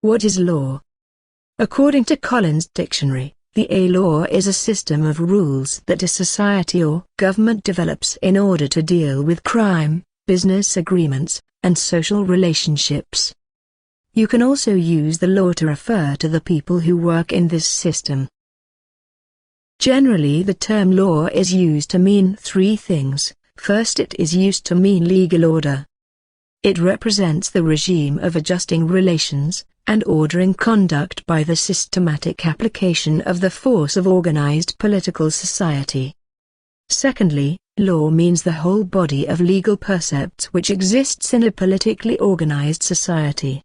What is law? According to Collins Dictionary, a law is a system of rules that a society or government develops in order to deal with crime, business agreements, and social relationships. You can also use the law to refer to the people who work in this system. Generally, the term law is used to mean three things. First, it is used to mean legal order. It represents the regime of adjusting relations and ordering conduct by the systematic application of the force of organized political society. Secondly, law means the whole body of legal percepts which exists in a politically organized society.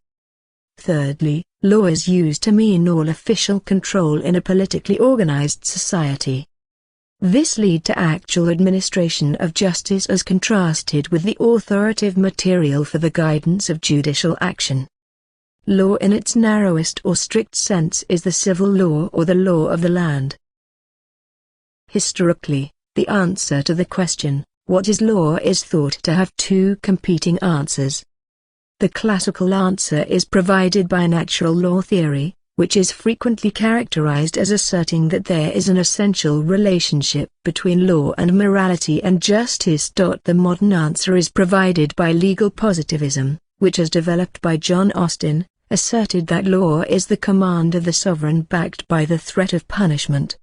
Thirdly, law is used to mean all official control in a politically organized society. This leads to actual administration of justice as contrasted with the authoritative material for the guidance of judicial action. Law in its narrowest or strict sense is the civil law or the law of the land. Historically, the answer to the question, what is law, is thought to have two competing answers. The classical answer is provided by natural law theory, which is frequently characterized as asserting that there is an essential relationship between law and morality and justice. The modern answer is provided by legal positivism, which is developed by John Austin, asserted that law is the command of the sovereign backed by the threat of punishment.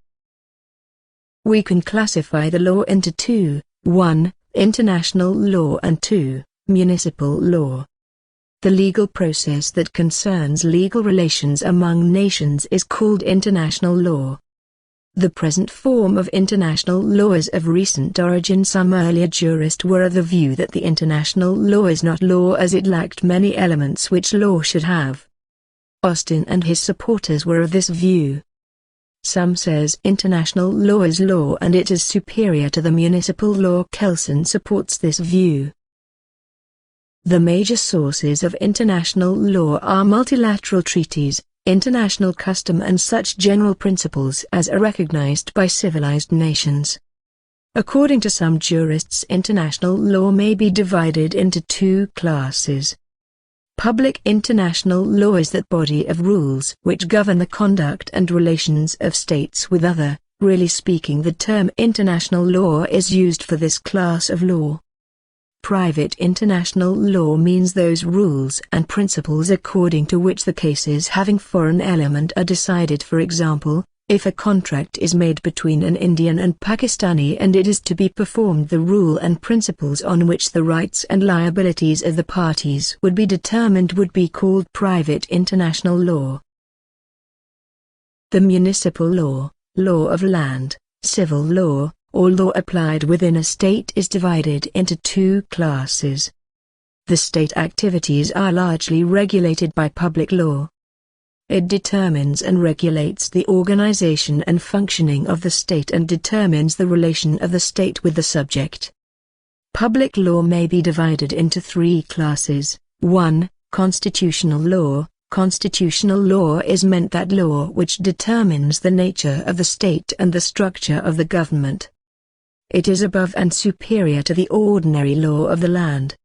We can classify the law into two: 1. International law, and 2. Municipal law. The legal process that concerns legal relations among nations is called international law. The present form of international law is of recent origin. Some earlier jurists were of the view that the international law is not law as it lacked many elements which law should have. Austin and his supporters were of this view. Some says international law is law and it is superior to the municipal law. Kelson supports this view. The major sources of international law are multilateral treaties, international custom, and such general principles as are recognized by civilized nations. According to some jurists, international law may be divided into two classes. Public international law is that body of rules which govern the conduct and relations of states with other. Really speaking, the term international law is used for this class of law. Private international law means those rules and principles according to which the cases having foreign element are decided. For example, if a contract is made between an Indian and Pakistani and it is to be performed, the rule and principles on which the rights and liabilities of the parties would be determined would be called private international law. The municipal law, law of land, civil law, or law applied within a state is divided into two classes. The state activities are largely regulated by public law. It determines and regulates the organization and functioning of the state and determines the relation of the state with the subject. Public law may be divided into three classes. 1. Constitutional law. Constitutional law is meant that law which determines the nature of the state and the structure of the government. It is above and superior to the ordinary law of the land.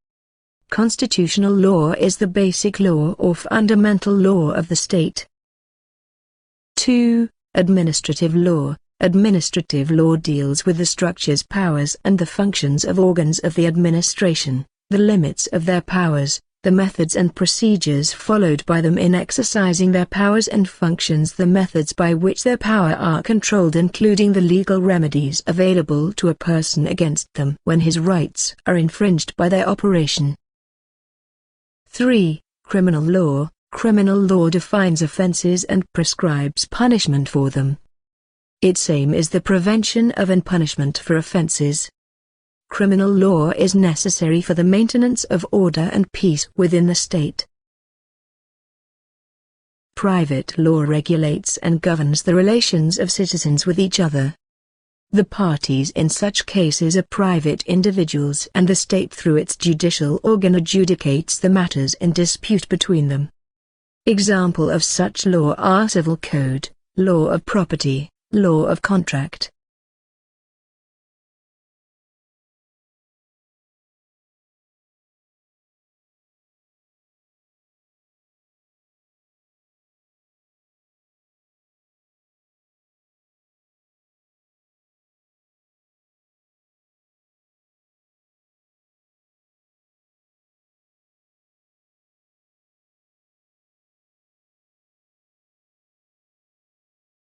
Constitutional law is the basic law or fundamental law of the state. 2. Administrative law. Administrative law deals with the structures, powers, and the functions of organs of the administration, the limits of their powers, the methods and procedures followed by them in exercising their powers and functions, the methods by which their power are controlled, including the legal remedies available to a person against them when his rights are infringed by their operation. 3. Criminal law. Criminal law defines offenses and prescribes punishment for them. Its aim is the prevention of and punishment for offenses. Criminal law is necessary for the maintenance of order and peace within the state. Private law regulates and governs the relations of citizens with each other. The parties in such cases are private individuals, and the state through its judicial organ adjudicates the matters in dispute between them. Examples of such law are civil code, law of property, law of contract,